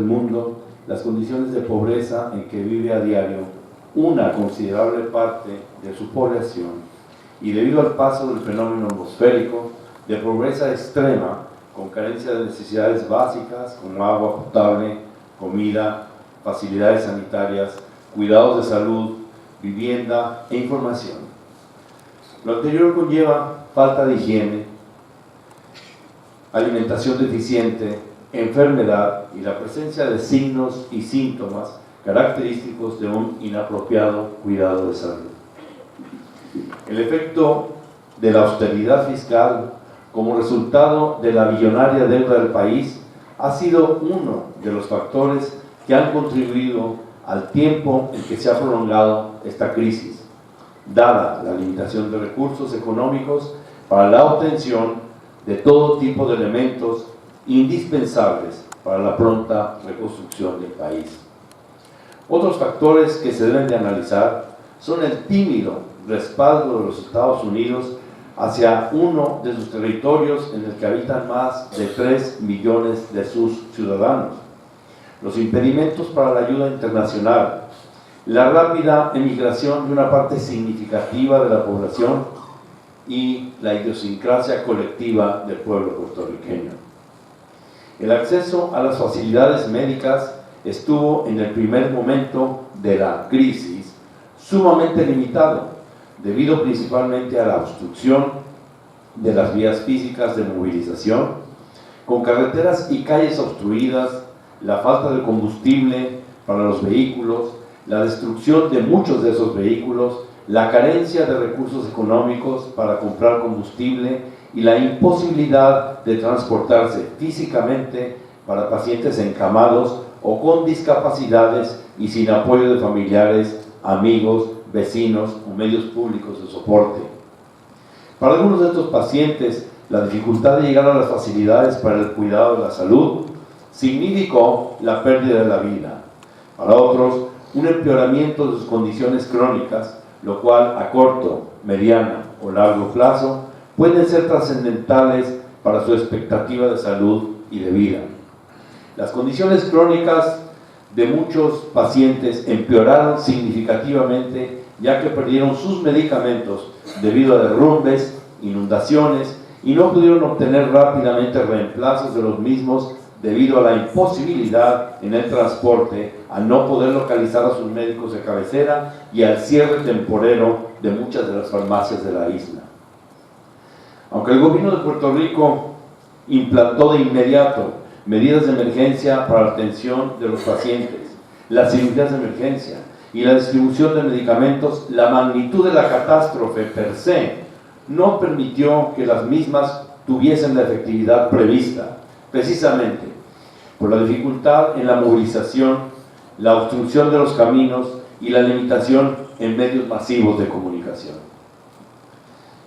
mundo las condiciones de pobreza en que vive a diario una considerable parte de su población, y debido al paso del fenómeno atmosférico de pobreza extrema, con carencia de necesidades básicas como agua potable, comida, facilidades sanitarias, cuidados de salud, vivienda e información. Lo anterior conlleva falta de higiene, alimentación deficiente, enfermedad y la presencia de signos y síntomas característicos de un inapropiado cuidado de salud. El efecto de la austeridad fiscal como resultado de la billonaria deuda del país ha sido uno de los factores que han contribuido al tiempo en que se ha prolongado esta crisis, dada la limitación de recursos económicos para la obtención de todo tipo de elementos indispensables para la pronta reconstrucción del país. Otros factores que se deben de analizar son el tímido respaldo de los Estados Unidos hacia uno de sus territorios en el que habitan más de 3 millones de sus ciudadanos, los impedimentos para la ayuda internacional, la rápida emigración de una parte significativa de la población y la idiosincrasia colectiva del pueblo puertorriqueño. El acceso a las facilidades médicas estuvo en el primer momento de la crisis sumamente limitado, debido principalmente a la obstrucción de las vías físicas de movilización, con carreteras y calles obstruidas, la falta de combustible para los vehículos, la destrucción de muchos de esos vehículos, la carencia de recursos económicos para comprar combustible y la imposibilidad de transportarse físicamente para pacientes encamados o con discapacidades y sin apoyo de familiares, amigos, vecinos o medios públicos de soporte. Para algunos de estos pacientes, la dificultad de llegar a las facilidades para el cuidado de la salud significó la pérdida de la vida. Para otros, un empeoramiento de sus condiciones crónicas, lo cual a corto, mediano o largo plazo pueden ser trascendentales para su expectativa de salud y de vida. Las condiciones crónicas de muchos pacientes empeoraron significativamente, ya que perdieron sus medicamentos debido a derrumbes, inundaciones, y no pudieron obtener rápidamente reemplazos de los mismos debido a la imposibilidad en el transporte, al no poder localizar a sus médicos de cabecera y al cierre temporero de muchas de las farmacias de la isla. Aunque el gobierno de Puerto Rico implantó de inmediato medidas de emergencia para la atención de los pacientes, las cirugías de emergencia y la distribución de medicamentos, la magnitud de la catástrofe per se no permitió que las mismas tuviesen la efectividad prevista, precisamente por la dificultad en la movilización, la obstrucción de los caminos y la limitación en medios masivos de comunicación.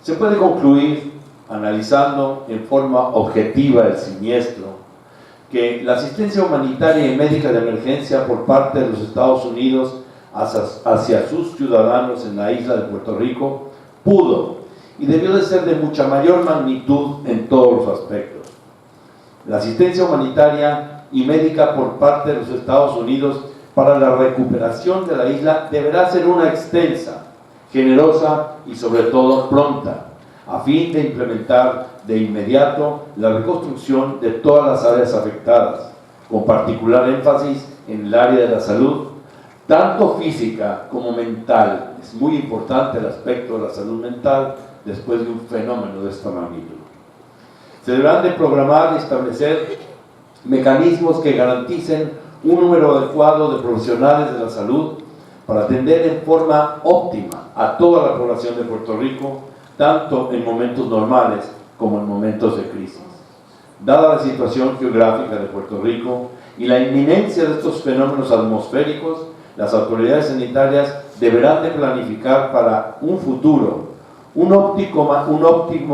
Se puede concluir, analizando en forma objetiva el siniestro, que la asistencia humanitaria y médica de emergencia por parte de los Estados Unidos hacia sus ciudadanos en la isla de Puerto Rico pudo y debió de ser de mucha mayor magnitud en todos los aspectos. La asistencia humanitaria y médica por parte de los Estados Unidos para la recuperación de la isla deberá ser una extensa, generosa y sobre todo pronta, a fin de implementar de inmediato la reconstrucción de todas las áreas afectadas, con particular énfasis en el área de la salud, tanto física como mental. Es muy importante el aspecto de la salud mental después de un fenómeno de esta magnitud. Se deberán de programar y establecer mecanismos que garanticen un número adecuado de profesionales de la salud para atender en forma óptima a toda la población de Puerto Rico, tanto en momentos normales como en momentos de crisis. Dada la situación geográfica de Puerto Rico y la inminencia de estos fenómenos atmosféricos, las autoridades sanitarias deberán de planificar para un futuro un óptimo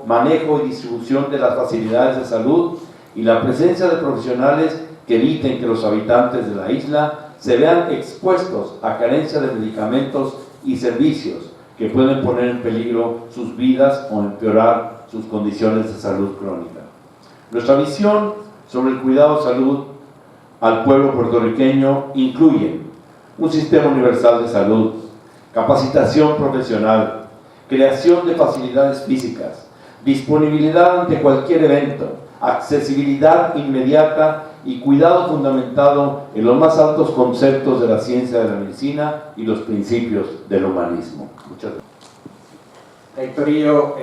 manejo y distribución de las facilidades de salud y la presencia de profesionales que eviten que los habitantes de la isla se vean expuestos a carencia de medicamentos y servicios que pueden poner en peligro sus vidas o empeorar sus condiciones de salud crónica. Nuestra visión sobre el cuidado de salud al pueblo puertorriqueño incluyen un sistema universal de salud, capacitación profesional, creación de facilidades físicas, disponibilidad ante cualquier evento, accesibilidad inmediata y cuidado fundamentado en los más altos conceptos de la ciencia de la medicina y los principios del humanismo. Muchas gracias. Héctor y yo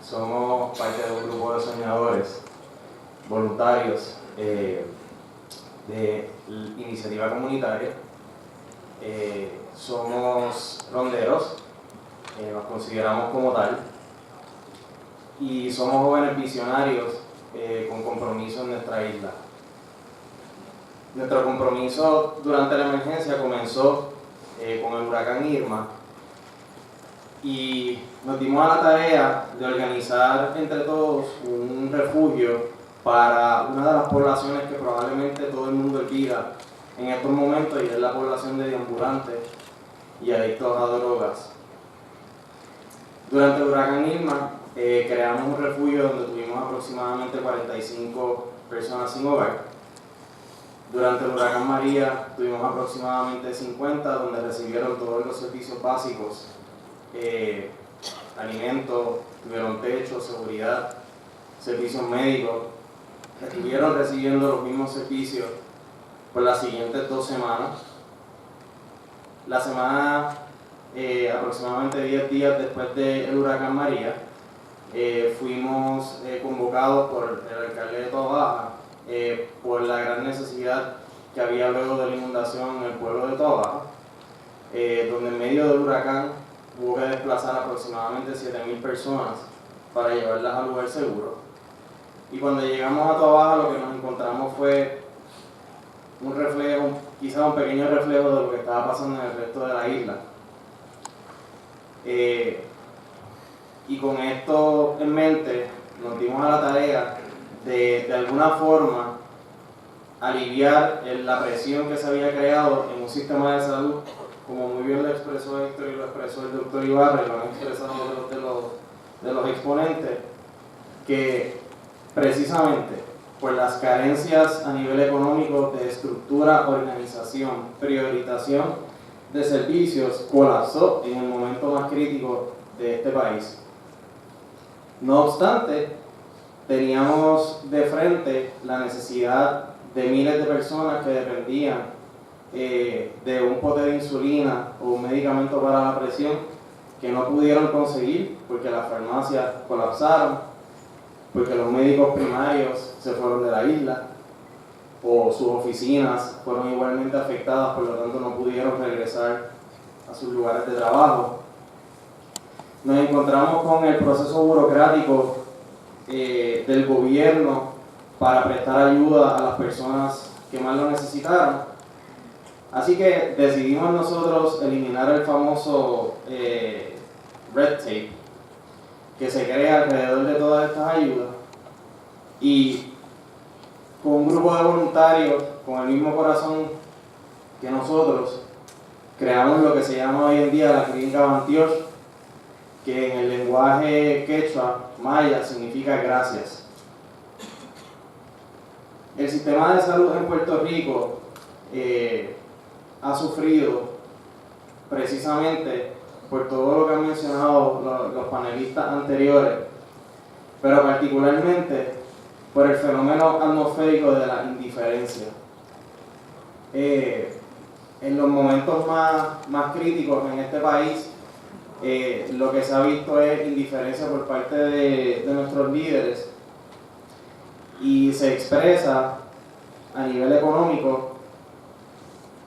somos parte de un grupo de soñadores voluntarios de iniciativa comunitaria. Somos ronderos, nos consideramos como tal, y somos jóvenes visionarios con compromiso en nuestra isla. Nuestro compromiso durante la emergencia comenzó con el huracán Irma, y nos dimos a la tarea de organizar entre todos un refugio para una de las poblaciones que probablemente todo el mundo olvida en estos momentos, y es la población de deambulantes y adictos a drogas. Durante el huracán Irma creamos un refugio donde tuvimos aproximadamente 45 personas sin hogar. Durante el huracán María tuvimos aproximadamente 50, donde recibieron todos los servicios básicos, alimentos, tuvieron techo, seguridad, servicios médicos. Estuvieron recibiendo los mismos servicios por las siguientes 2 semanas. La semana, aproximadamente 10 días después del huracán María, fuimos convocados por el alcalde de Toa Baja por la gran necesidad que había luego de la inundación en el pueblo de Toa Baja, donde en medio del huracán hubo que desplazar aproximadamente 7,000 personas para llevarlas al lugar seguro. Y cuando llegamos a Toa Baja, lo que nos encontramos fue un reflejo, quizás un pequeño reflejo de lo que estaba pasando en el resto de la isla. Y con esto en mente, nos dimos a la tarea de alguna forma aliviar la presión que se había creado en un sistema de salud, como muy bien lo expresó Héctor y lo expresó el doctor Ibarra, y lo han expresado de los exponentes, que precisamente por las carencias a nivel económico de estructura, organización, priorización de servicios, colapsó en el momento más crítico de este país. No obstante, teníamos de frente la necesidad de miles de personas que dependían de un pote de insulina o un medicamento para la presión que no pudieron conseguir porque las farmacias colapsaron, porque los médicos primarios se fueron de la isla o sus oficinas fueron igualmente afectadas, por lo tanto no pudieron regresar a sus lugares de trabajo. Nos encontramos con el proceso burocrático del gobierno para prestar ayuda a las personas que más lo necesitaron. Así que decidimos nosotros eliminar el famoso red tape que se crea alrededor de todas estas ayudas, y con un grupo de voluntarios con el mismo corazón que nosotros creamos lo que se llama hoy en día la Clínica Bantioch, que en el lenguaje quechua maya significa gracias. El sistema de salud en Puerto Rico ha sufrido precisamente por todo lo que han mencionado los panelistas anteriores, pero particularmente por el fenómeno atmosférico de la indiferencia. En los momentos más críticos en este país, lo que se ha visto es indiferencia por parte de nuestros líderes, y se expresa a nivel económico,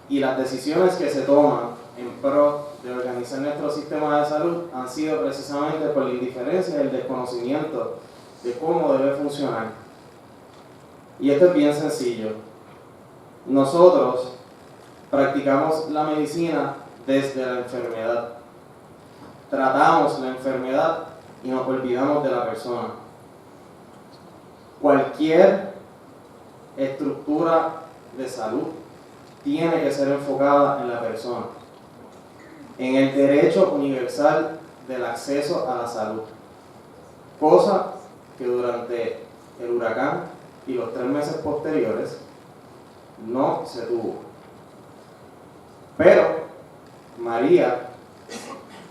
y las decisiones que se toman en pro de organizar nuestro sistema de salud han sido precisamente por la indiferencia y el desconocimiento de cómo debe funcionar. Y esto es bien sencillo. Nosotros practicamos la medicina desde la enfermedad. Tratamos la enfermedad y nos olvidamos de la persona. Cualquier estructura de salud tiene que ser enfocada en la persona, en el derecho universal del acceso a la salud, cosa que durante el huracán y los 3 meses posteriores no se tuvo. Pero María,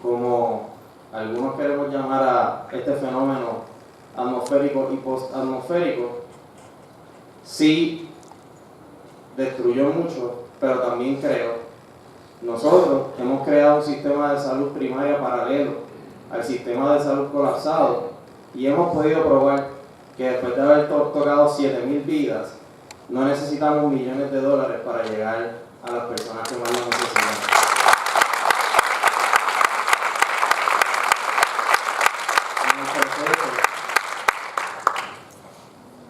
como algunos queremos llamar a este fenómeno atmosférico y postatmosférico, sí destruyó mucho, pero también creó. Nosotros hemos creado un sistema de salud primaria paralelo al sistema de salud colapsado y hemos podido probar que después de haber tocado 7.000 vidas, no necesitamos millones de dólares para llegar a las personas que más lo necesitan. En el proceso,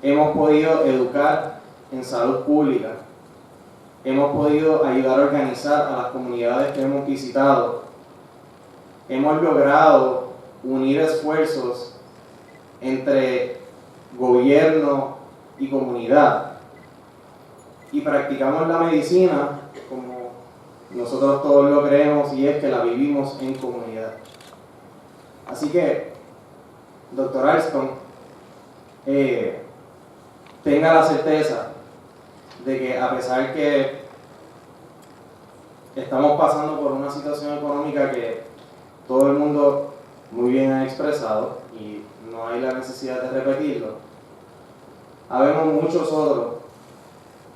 hemos podido educar en salud pública, hemos podido ayudar a organizar a las comunidades que hemos visitado, hemos logrado unir esfuerzos entre gobierno y comunidad y practicamos la medicina como nosotros todos lo creemos, y es que la vivimos en comunidad. Así que, Dr. Alston, tenga la certeza de que a pesar que estamos pasando por una situación económica que todo el mundo muy bien ha expresado y no hay la necesidad de repetirlo, habemos muchos otros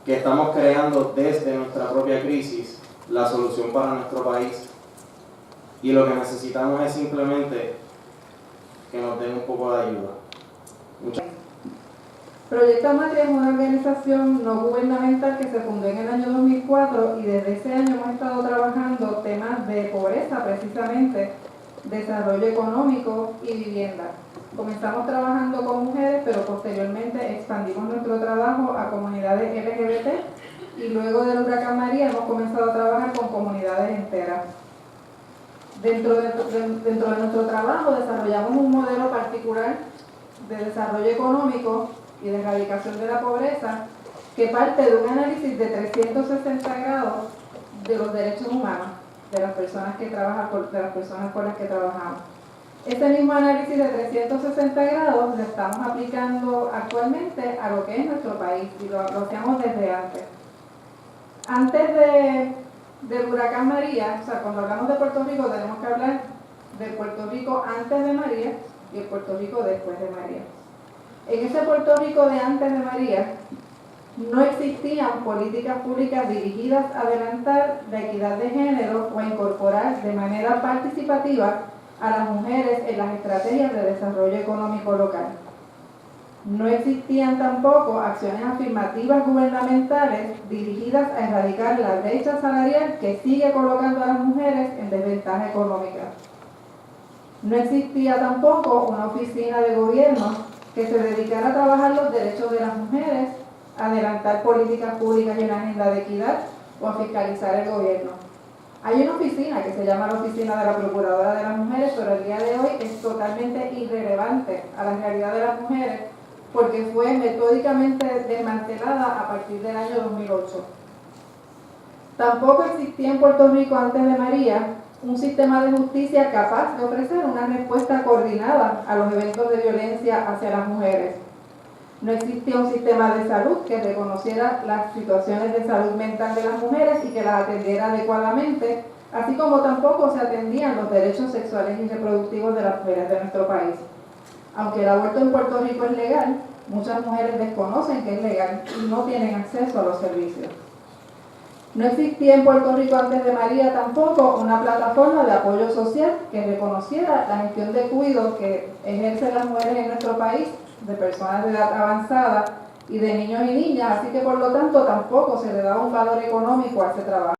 que estamos creando desde nuestra propia crisis la solución para nuestro país, y lo que necesitamos es simplemente que nos den un poco de ayuda. Proyecto Amatria es una organización no gubernamental que se fundó en el año 2004 y desde ese año hemos estado trabajando temas de pobreza, precisamente, desarrollo económico y vivienda. Comenzamos trabajando con mujeres, pero posteriormente expandimos nuestro trabajo a comunidades LGBT y luego del huracán María hemos comenzado a trabajar con comunidades enteras. Dentro de nuestro trabajo desarrollamos un modelo particular de desarrollo económico y de erradicación de la pobreza que parte de un análisis de 360 grados de los derechos humanos de las personas que trabajan, de las personas con las que trabajamos. Este mismo análisis de 360 grados lo estamos aplicando actualmente a lo que es nuestro país y lo hacemos desde antes. Antes del huracán María, o sea, cuando hablamos de Puerto Rico tenemos que hablar de Puerto Rico antes de María y el Puerto Rico después de María. En ese Puerto Rico de antes de María no existían políticas públicas dirigidas a adelantar la equidad de género o a incorporar de manera participativa a las mujeres en las estrategias de desarrollo económico local. No existían tampoco acciones afirmativas gubernamentales dirigidas a erradicar la brecha salarial que sigue colocando a las mujeres en desventaja económica. No existía tampoco una oficina de gobierno que se dedicara a trabajar los derechos de las mujeres, a adelantar políticas públicas y una agenda de equidad o a fiscalizar el gobierno. Hay una oficina que se llama la Oficina de la Procuradora de las Mujeres, pero el día de hoy es totalmente irrelevante a la realidad de las mujeres porque fue metódicamente desmantelada a partir del año 2008. Tampoco existía en Puerto Rico antes de María un sistema de justicia capaz de ofrecer una respuesta coordinada a los eventos de violencia hacia las mujeres. No existía un sistema de salud que reconociera las situaciones de salud mental de las mujeres y que las atendiera adecuadamente, así como tampoco se atendían los derechos sexuales y reproductivos de las mujeres de nuestro país. Aunque el aborto en Puerto Rico es legal, muchas mujeres desconocen que es legal y no tienen acceso a los servicios. No existía en Puerto Rico antes de María tampoco una plataforma de apoyo social que reconociera la gestión de cuidados que ejercen las mujeres en nuestro país, de personas de edad avanzada y de niños y niñas, así que por lo tanto tampoco se le daba un valor económico a ese trabajo.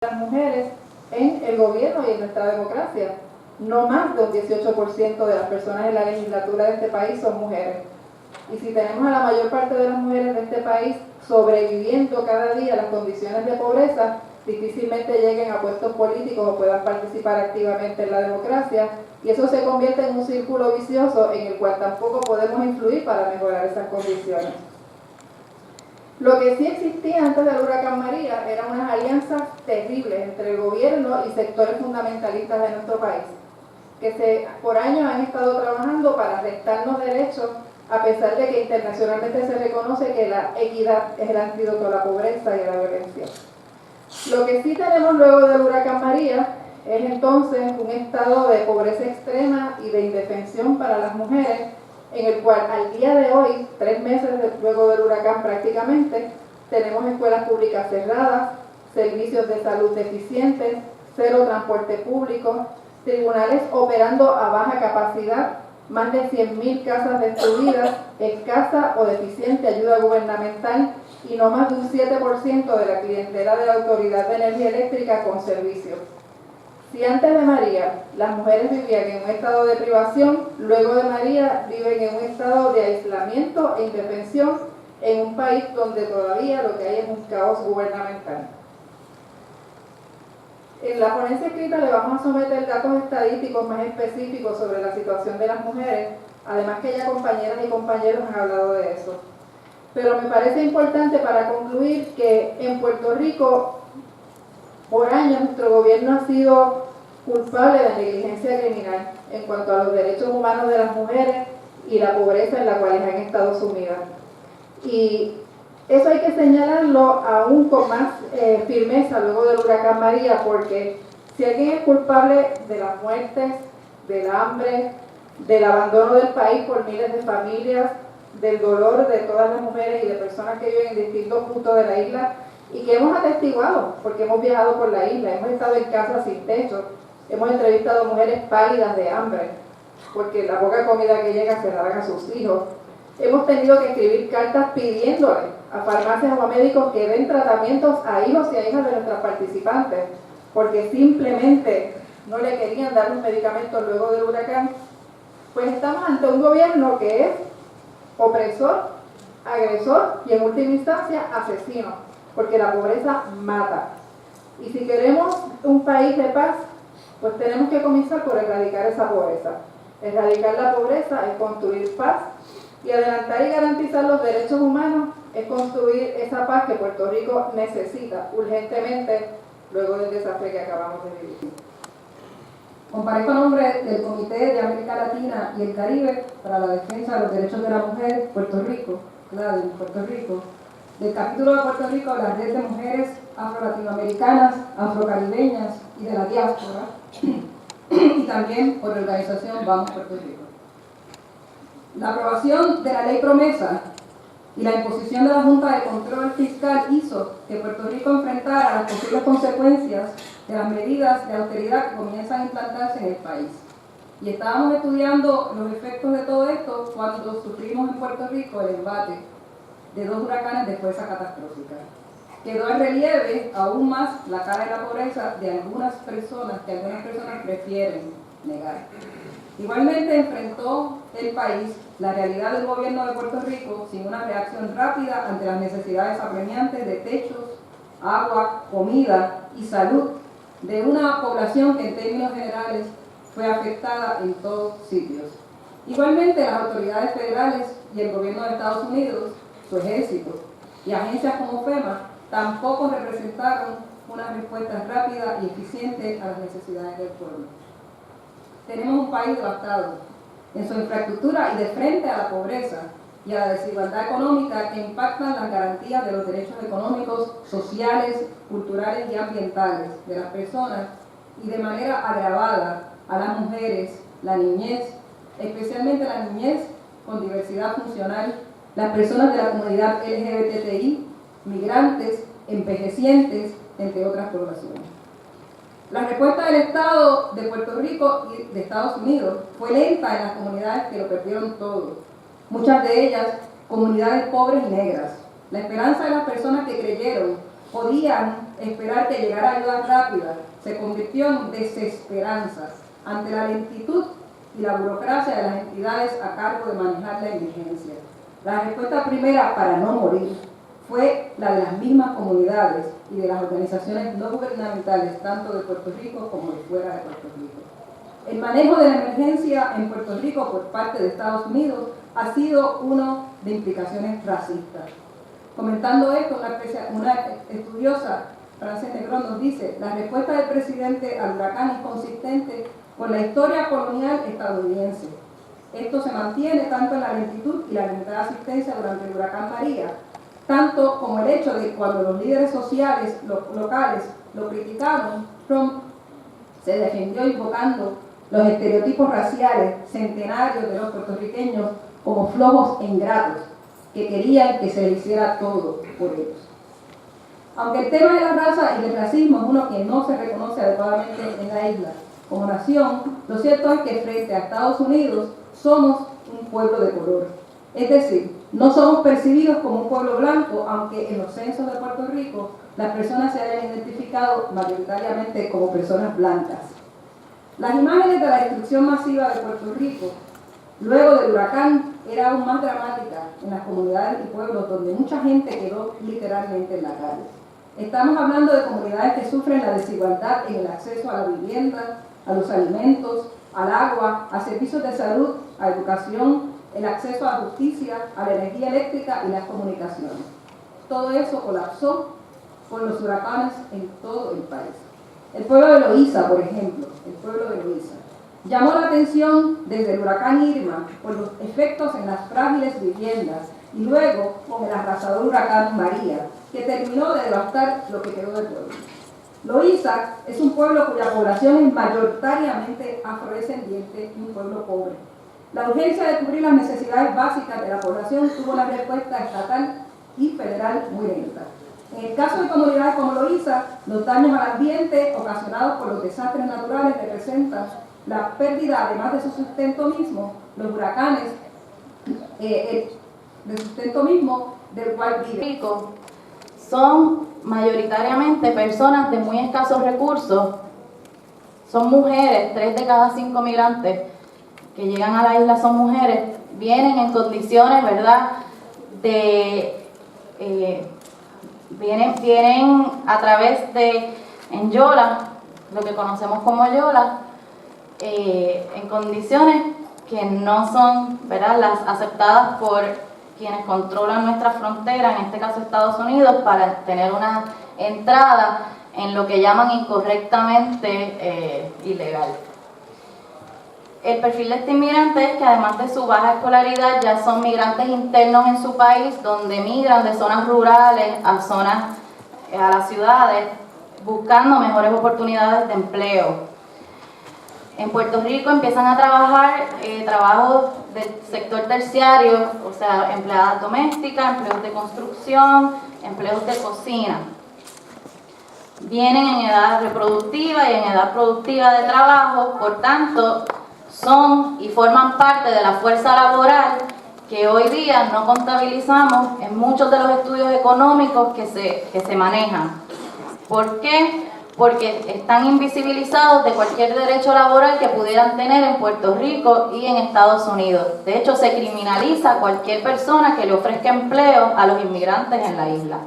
Las mujeres en el gobierno y en nuestra democracia, no más de un 18% de las personas en la legislatura de este país son mujeres. Y si tenemos a la mayor parte de las mujeres de este país sobreviviendo cada día las condiciones de pobreza, difícilmente lleguen a puestos políticos o puedan participar activamente en la democracia, y eso se convierte en un círculo vicioso en el cual tampoco podemos influir para mejorar esas condiciones. Lo que sí existía antes del huracán María eran unas alianzas terribles entre el gobierno y sectores fundamentalistas de nuestro país, que por años han estado trabajando para restarnos derechos a pesar de que internacionalmente se reconoce que la equidad es el antídoto a la pobreza y a la violencia. Lo que sí tenemos luego del huracán María es entonces un estado de pobreza extrema y de indefensión para las mujeres, en el cual al día de hoy, 3 meses luego del huracán prácticamente, tenemos escuelas públicas cerradas, servicios de salud deficientes, cero transporte público, tribunales operando a baja capacidad, más de 100.000 casas destruidas, escasa o deficiente ayuda gubernamental y no más de un 7% de la clientela de la Autoridad de Energía Eléctrica con servicios. Si antes de María las mujeres vivían en un estado de privación, luego de María viven en un estado de aislamiento e indefensión en un país donde todavía lo que hay es un caos gubernamental. En la ponencia escrita le vamos a someter datos estadísticos más específicos sobre la situación de las mujeres, además que ya compañeras y compañeros han hablado de eso. Pero me parece importante para concluir que en Puerto Rico, por años, nuestro gobierno ha sido culpable de negligencia criminal en cuanto a los derechos humanos de las mujeres y la pobreza en la cual han estado sumidas. Y eso hay que señalarlo aún con más firmeza luego del huracán María, porque si alguien es culpable de las muertes, del hambre, del abandono del país por miles de familias, del dolor de todas las mujeres y de personas que viven en distintos puntos de la isla y que hemos atestiguado, porque hemos viajado por la isla, hemos estado en casas sin techo, hemos entrevistado mujeres pálidas de hambre, porque la poca comida que llega se la dan a sus hijos. Hemos tenido que escribir cartas pidiéndole a farmacias o a médicos que den tratamientos a hijos y a hijas de nuestras participantes, porque simplemente no le querían dar los medicamentos luego del huracán. Pues estamos ante un gobierno que es opresor, agresor y en última instancia asesino, porque la pobreza mata. Y si queremos un país de paz, pues tenemos que comenzar por erradicar esa pobreza. Erradicar la pobreza es construir paz, y adelantar y garantizar los derechos humanos es construir esa paz que Puerto Rico necesita urgentemente luego del desastre que acabamos de vivir. Comparezco a nombre del Comité de América Latina y el Caribe para la Defensa de los Derechos de la Mujer, Puerto Rico, CLADE, Puerto Rico, del capítulo de Puerto Rico de la Red de Mujeres Afro-Latinoamericanas, Afrocaribeñas y de la Diáspora, y también por la organización Vamos Puerto Rico. La aprobación de la Ley Promesa y la imposición de la Junta de Control Fiscal hizo que Puerto Rico enfrentara las posibles consecuencias de las medidas de austeridad que comienzan a implantarse en el país. Y estábamos estudiando los efectos de todo esto cuando sufrimos en Puerto Rico el embate de 2 huracanes de fuerza catastrófica. Quedó en relieve aún más la cara de la pobreza de algunas personas que algunas personas prefieren negar. Igualmente enfrentó el país la realidad del gobierno de Puerto Rico sin una reacción rápida ante las necesidades apremiantes de techos, agua, comida y salud de una población que en términos generales fue afectada en todos sitios. Igualmente las autoridades federales y el gobierno de Estados Unidos, su ejército y agencias como FEMA tampoco representaron una respuesta rápida y eficiente a las necesidades del pueblo. Tenemos un país devastado en su infraestructura y de frente a la pobreza y a la desigualdad económica que impactan las garantías de los derechos económicos, sociales, culturales y ambientales de las personas y de manera agravada a las mujeres, la niñez, especialmente la niñez con diversidad funcional, las personas de la comunidad LGBTI, migrantes, envejecientes, entre otras poblaciones. La respuesta del Estado de Puerto Rico y de Estados Unidos fue lenta en las comunidades que lo perdieron todo, muchas de ellas comunidades pobres y negras. La esperanza de las personas que creyeron podían esperar que llegara ayuda rápida se convirtió en desesperanza ante la lentitud y la burocracia de las entidades a cargo de manejar la emergencia. La respuesta primera para no morir fue la de las mismas comunidades y de las organizaciones no gubernamentales, tanto de Puerto Rico como de fuera de Puerto Rico. El manejo de la emergencia en Puerto Rico por parte de Estados Unidos ha sido uno de implicaciones racistas. Comentando esto, una estudiosa, Frances Negrón, nos dice: la respuesta del presidente al huracán es consistente con la historia colonial estadounidense. Esto se mantiene tanto en la lentitud y la limitada asistencia durante el huracán María, tanto como el hecho de que cuando los líderes sociales locales lo criticaron, Trump se defendió invocando los estereotipos raciales centenarios de los puertorriqueños como flojos e ingratos, que querían que se le hiciera todo por ellos. Aunque el tema de la raza y del racismo es uno que no se reconoce adecuadamente en la isla como nación, lo cierto es que frente a Estados Unidos somos un pueblo de color. Es decir, no somos percibidos como un pueblo blanco, aunque en los censos de Puerto Rico las personas se hayan identificado mayoritariamente como personas blancas. Las imágenes de la destrucción masiva de Puerto Rico luego del huracán era aún más dramática en las comunidades y pueblos donde mucha gente quedó literalmente en la calle. Estamos hablando de comunidades que sufren la desigualdad en el acceso a la vivienda, a los alimentos, al agua, a servicios de salud, a educación, el acceso a la justicia, a la energía eléctrica y las comunicaciones. Todo eso colapsó con los huracanes en todo el país. El pueblo de Loíza, por ejemplo, el pueblo de Loíza, llamó la atención desde el huracán Irma por los efectos en las frágiles viviendas y luego con el arrasador huracán María, que terminó de devastar lo que quedó del pueblo. Loíza es un pueblo cuya población es mayoritariamente afrodescendiente y un pueblo pobre. La urgencia de cubrir las necesidades básicas de la población tuvo una respuesta estatal y federal muy lenta. En el caso de comunidades como Loíza, los daños al ambiente ocasionados por los desastres naturales representan la pérdida, además de su sustento mismo, los huracanes, del sustento mismo del cual viven. Son mayoritariamente personas de muy escasos recursos, son mujeres, 3 de cada 5 migrantes que llegan a la isla son mujeres, vienen en condiciones, ¿verdad?, vienen a través de, en Yola, lo que conocemos como Yola, en condiciones que no son, ¿verdad?, las aceptadas por quienes controlan nuestra frontera, en este caso Estados Unidos, para tener una entrada en lo que llaman incorrectamente ilegal. El perfil de este inmigrante es que además de su baja escolaridad ya son migrantes internos en su país, donde migran de zonas rurales a las ciudades, buscando mejores oportunidades de empleo. En Puerto Rico empiezan a trabajar trabajos del sector terciario, o sea, empleadas domésticas, empleos de construcción, empleos de cocina. Vienen en edad reproductiva y en edad productiva de trabajo, por tanto, son y forman parte de la fuerza laboral que hoy día no contabilizamos en muchos de los estudios económicos que se manejan. ¿Por qué? Porque están invisibilizados de cualquier derecho laboral que pudieran tener en Puerto Rico y en Estados Unidos. De hecho, se criminaliza a cualquier persona que le ofrezca empleo a los inmigrantes en la isla.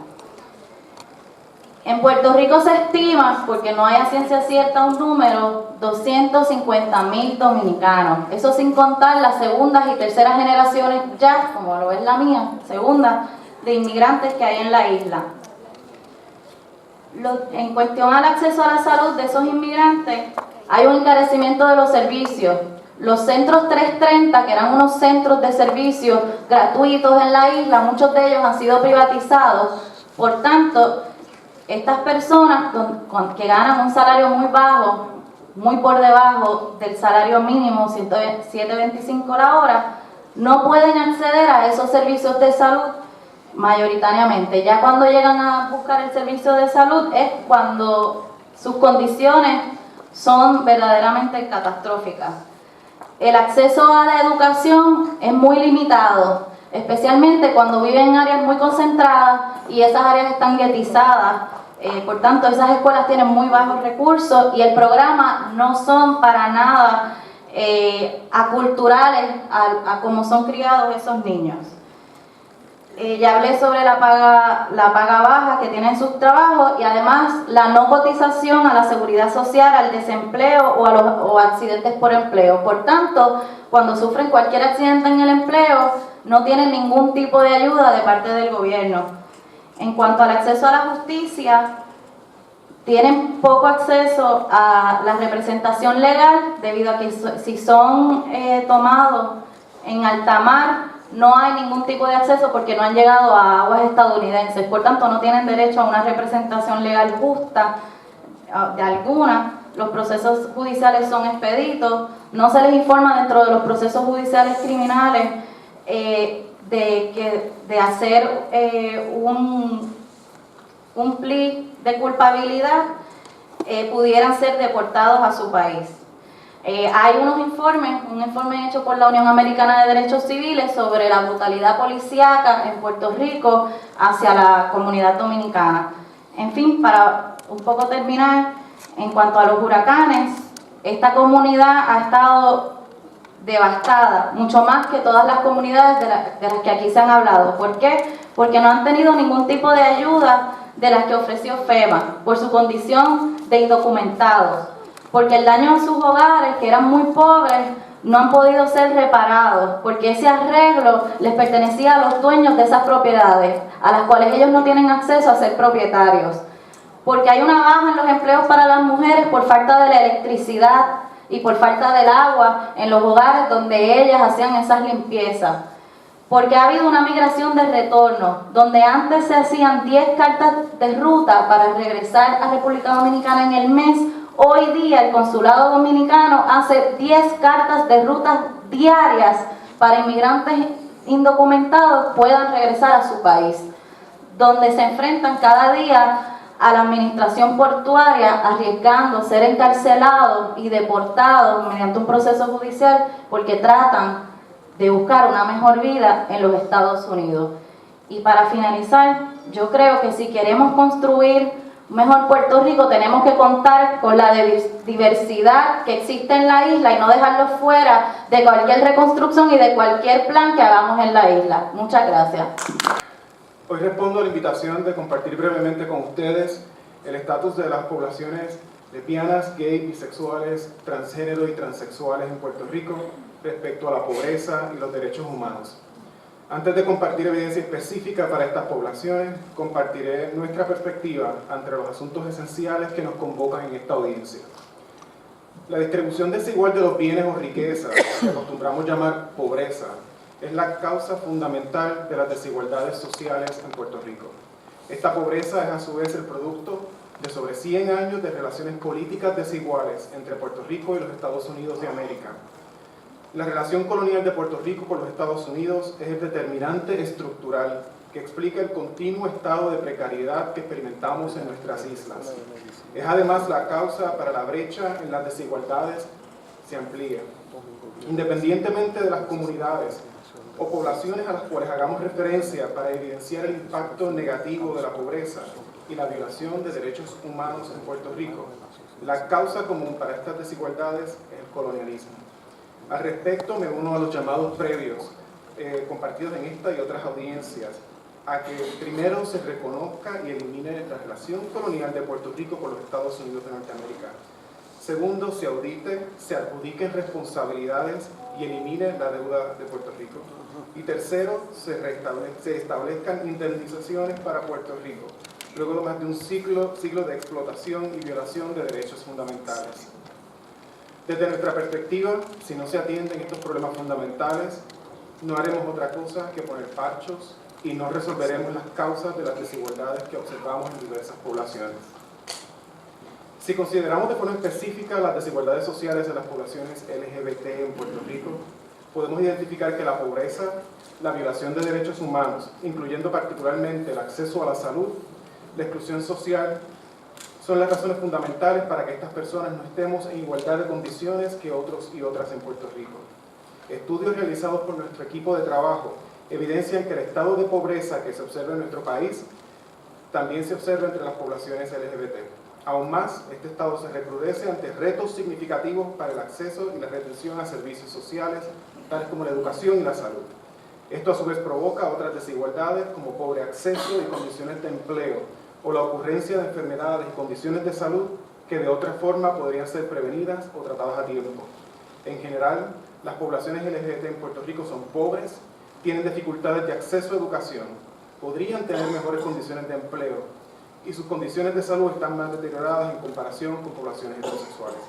En Puerto Rico se estima, porque no hay a ciencia cierta un número, 250,000 dominicanos. Eso sin contar las segundas y terceras generaciones ya, como lo es la mía, segunda, de inmigrantes que hay en la isla. En cuestión al acceso a la salud de esos inmigrantes, hay un encarecimiento de los servicios. Los centros 330, que eran unos centros de servicios gratuitos en la isla, muchos de ellos han sido privatizados. Por tanto, estas personas que ganan un salario muy bajo, muy por debajo del salario mínimo, 7.25 la hora, no pueden acceder a esos servicios de salud mayoritariamente. Ya cuando llegan a buscar el servicio de salud es cuando sus condiciones son verdaderamente catastróficas. El acceso a la educación es muy limitado, especialmente cuando viven en áreas muy concentradas y esas áreas están guetizadas. Por tanto, esas escuelas tienen muy bajos recursos y el programa no son para nada aculturales a cómo son criados esos niños. Ya hablé sobre la paga baja que tienen sus trabajos y además la no cotización a la seguridad social, al desempleo o accidentes por empleo. Por tanto, cuando sufren cualquier accidente en el empleo, no tienen ningún tipo de ayuda de parte del gobierno. En cuanto al acceso a la justicia, tienen poco acceso a la representación legal debido a que si son tomados En alta mar no hay ningún tipo de acceso porque no han llegado a aguas estadounidenses, por tanto no tienen derecho a una representación legal justa de alguna. Los procesos judiciales son expeditos, no se les informa dentro de los procesos judiciales criminales de hacer un plea de culpabilidad, pudieran ser deportados a su país. Hay un informe hecho por la Unión Americana de Derechos Civiles sobre la brutalidad policíaca en Puerto Rico hacia la comunidad dominicana. En fin, para un poco terminar, en cuanto a los huracanes, esta comunidad ha estado devastada, mucho más que todas las comunidades de las que aquí se han hablado. ¿Por qué? Porque no han tenido ningún tipo de ayuda de las que ofreció FEMA, por su condición de indocumentados, porque el daño en sus hogares, que eran muy pobres, no han podido ser reparados, porque ese arreglo les pertenecía a los dueños de esas propiedades, a las cuales ellos no tienen acceso a ser propietarios. Porque hay una baja en los empleos para las mujeres por falta de la electricidad y por falta del agua en los hogares donde ellas hacían esas limpiezas. Porque ha habido una migración de retorno, donde antes se hacían 10 cartas de ruta para regresar a República Dominicana en el mes. Hoy día el Consulado Dominicano hace 10 cartas de ruta diarias para inmigrantes indocumentados puedan regresar a su país, donde se enfrentan cada día a la administración portuaria arriesgando ser encarcelados y deportados mediante un proceso judicial porque tratan de buscar una mejor vida en los Estados Unidos. Y para finalizar, yo creo que si queremos construir un mejor Puerto Rico tenemos que contar con la diversidad que existe en la isla y no dejarlo fuera de cualquier reconstrucción y de cualquier plan que hagamos en la isla. Muchas gracias. Hoy respondo a la invitación de compartir brevemente con ustedes el estatus de las poblaciones lesbianas, gay, bisexuales, transgénero y transexuales en Puerto Rico respecto a la pobreza y los derechos humanos. Antes de compartir evidencia específica para estas poblaciones, compartiré nuestra perspectiva ante los asuntos esenciales que nos convocan en esta audiencia. La distribución desigual de los bienes o riquezas, que acostumbramos llamar pobreza, es la causa fundamental de las desigualdades sociales en Puerto Rico. Esta pobreza es a su vez el producto de sobre 100 años de relaciones políticas desiguales entre Puerto Rico y los Estados Unidos de América. La relación colonial de Puerto Rico con los Estados Unidos es el determinante estructural que explica el continuo estado de precariedad que experimentamos en nuestras islas. Es además la causa para la brecha en las desigualdades se amplía. Independientemente de las comunidades o poblaciones a las cuales hagamos referencia para evidenciar el impacto negativo de la pobreza y la violación de derechos humanos en Puerto Rico, la causa común para estas desigualdades es el colonialismo. Al respecto, me uno a los llamados previos compartidos en esta y otras audiencias, a que primero se reconozca y elimine la relación colonial de Puerto Rico con los Estados Unidos de Norteamérica. Segundo, se audite, se adjudiquen responsabilidades y elimine la deuda de Puerto Rico. Y tercero, se establezcan indemnizaciones para Puerto Rico, luego de más de un siglo de explotación y violación de derechos fundamentales. Desde nuestra perspectiva, si no se atienden estos problemas fundamentales, no haremos otra cosa que poner parchos y no resolveremos las causas de las desigualdades que observamos en diversas poblaciones. Si consideramos de forma específica las desigualdades sociales de las poblaciones LGBT en Puerto Rico, podemos identificar que la pobreza, la violación de derechos humanos, incluyendo particularmente el acceso a la salud, la exclusión social, son las razones fundamentales para que estas personas no estemos en igualdad de condiciones que otros y otras en Puerto Rico. Estudios realizados por nuestro equipo de trabajo evidencian que el estado de pobreza que se observa en nuestro país también se observa entre las poblaciones LGBT. Aún más, este estado se recrudece ante retos significativos para el acceso y la retención a servicios sociales, tales como la educación y la salud. Esto a su vez provoca otras desigualdades como pobre acceso y condiciones de empleo, o la ocurrencia de enfermedades y condiciones de salud que de otra forma podrían ser prevenidas o tratadas a tiempo. En general, las poblaciones LGBT en Puerto Rico son pobres, tienen dificultades de acceso a educación, podrían tener mejores condiciones de empleo y sus condiciones de salud están más deterioradas en comparación con poblaciones heterosexuales.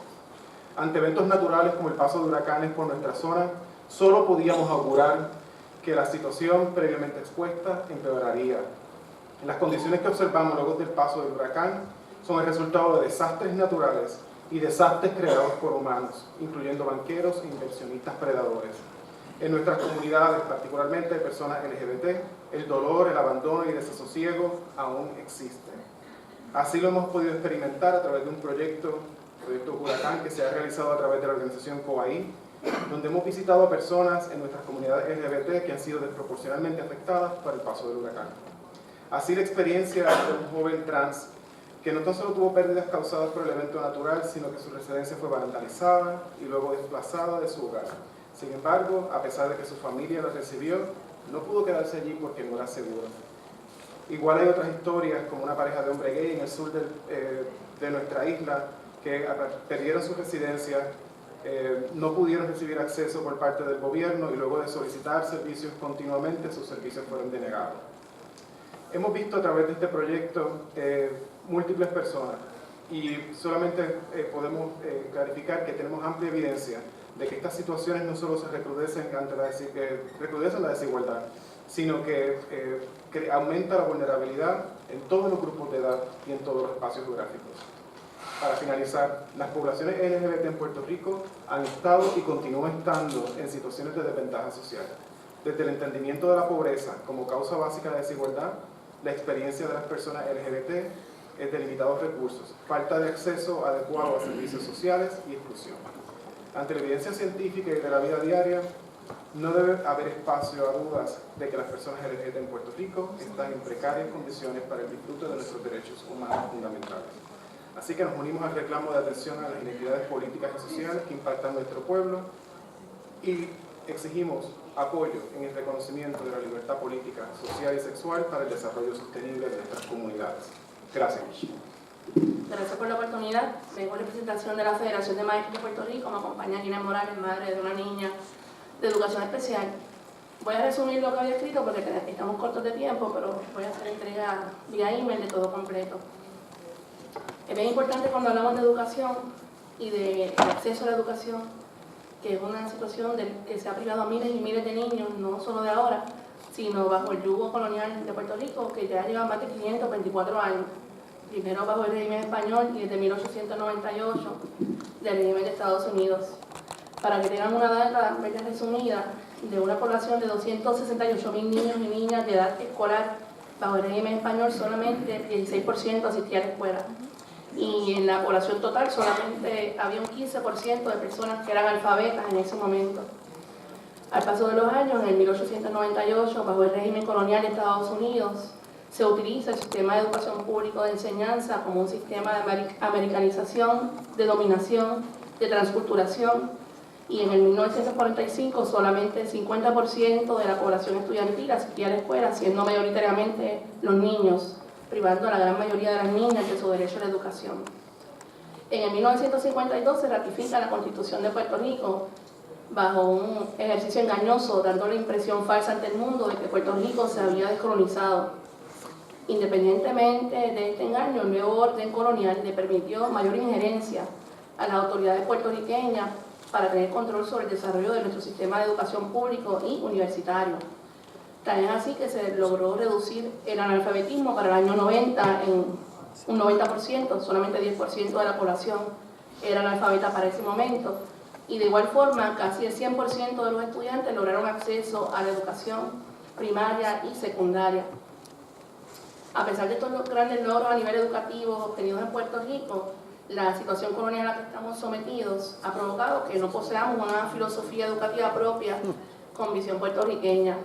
Ante eventos naturales como el paso de huracanes por nuestra zona, solo podíamos augurar que la situación previamente expuesta empeoraría. Las condiciones que observamos luego del paso del huracán son el resultado de desastres naturales y desastres creados por humanos, incluyendo banqueros e inversionistas predadores. En nuestras comunidades, particularmente de personas LGBT, el dolor, el abandono y el desasosiego aún existen. Así lo hemos podido experimentar a través de un proyecto Huracán que se ha realizado a través de la organización COAI, donde hemos visitado a personas en nuestras comunidades LGBT que han sido desproporcionalmente afectadas por el paso del huracán. Así la experiencia de un joven trans que no tan solo tuvo pérdidas causadas por el evento natural, sino que su residencia fue vandalizada y luego desplazada de su hogar. Sin embargo, a pesar de que su familia la recibió, no pudo quedarse allí porque no era seguro. Igual hay otras historias, como una pareja de hombre gay en el sur de nuestra isla, que perdieron su residencia, no pudieron recibir acceso por parte del gobierno y luego de solicitar servicios continuamente, sus servicios fueron denegados. Hemos visto a través de este proyecto múltiples personas y solamente podemos clarificar que tenemos amplia evidencia de que estas situaciones no solo se recrudecen recrudecen la desigualdad, sino que aumenta la vulnerabilidad en todos los grupos de edad y en todos los espacios geográficos. Para finalizar, las poblaciones LGBT en Puerto Rico han estado y continúan estando en situaciones de desventaja social. Desde el entendimiento de la pobreza como causa básica de desigualdad, la experiencia de las personas LGBT es de limitados recursos, falta de acceso adecuado a servicios sociales y exclusión. Ante la evidencia científica y de la vida diaria, no debe haber espacio a dudas de que las personas LGBT en Puerto Rico están en precarias condiciones para el disfrute de nuestros derechos humanos fundamentales. Así que nos unimos al reclamo de atención a las inequidades políticas y sociales que impactan nuestro pueblo y exigimos apoyo en el reconocimiento de la libertad política, social y sexual para el desarrollo sostenible de nuestras comunidades. Gracias. Gracias por la oportunidad. Vengo en representación de la Federación de Maestros de Puerto Rico. Me acompaña Gina Morales, madre de una niña de educación especial. Voy a resumir lo que había escrito porque estamos cortos de tiempo, pero voy a hacer entrega vía email de todo completo. Es bien importante cuando hablamos de educación y de acceso a la educación, que es una situación que se ha privado a miles y miles de niños, no solo de ahora, sino bajo el yugo colonial de Puerto Rico, que ya lleva más de 524 años. Primero bajo el régimen español y desde 1898 del régimen de Estados Unidos. Para que tengan una data resumida, de una población de 268.000 niños y niñas de edad escolar, bajo el régimen español solamente 16% asistía a la escuela. Y en la población total solamente había un 15% de personas que eran alfabetas en ese momento. Al paso de los años, en el 1898, bajo el régimen colonial de Estados Unidos, se utiliza el sistema de educación público de enseñanza como un sistema de americanización, de dominación, de transculturación, y en el 1945 solamente el 50% de la población estudiantil asistía a la escuela, siendo mayoritariamente los niños, privando a la gran mayoría de las niñas de su derecho a la educación. En el 1952 se ratifica la Constitución de Puerto Rico bajo un ejercicio engañoso, dando la impresión falsa ante el mundo de que Puerto Rico se había descolonizado. Independientemente de este engaño, el nuevo orden colonial le permitió mayor injerencia a las autoridades puertorriqueñas para tener control sobre el desarrollo de nuestro sistema de educación público y universitario. Tan es así que se logró reducir el analfabetismo para el año 90 en un 90%, solamente 10% de la población era analfabeta para ese momento, y de igual forma casi el 100% de los estudiantes lograron acceso a la educación primaria y secundaria. A pesar de estos grandes logros a nivel educativo obtenidos en Puerto Rico, la situación colonial a la que estamos sometidos ha provocado que no poseamos una filosofía educativa propia con visión puertorriqueña,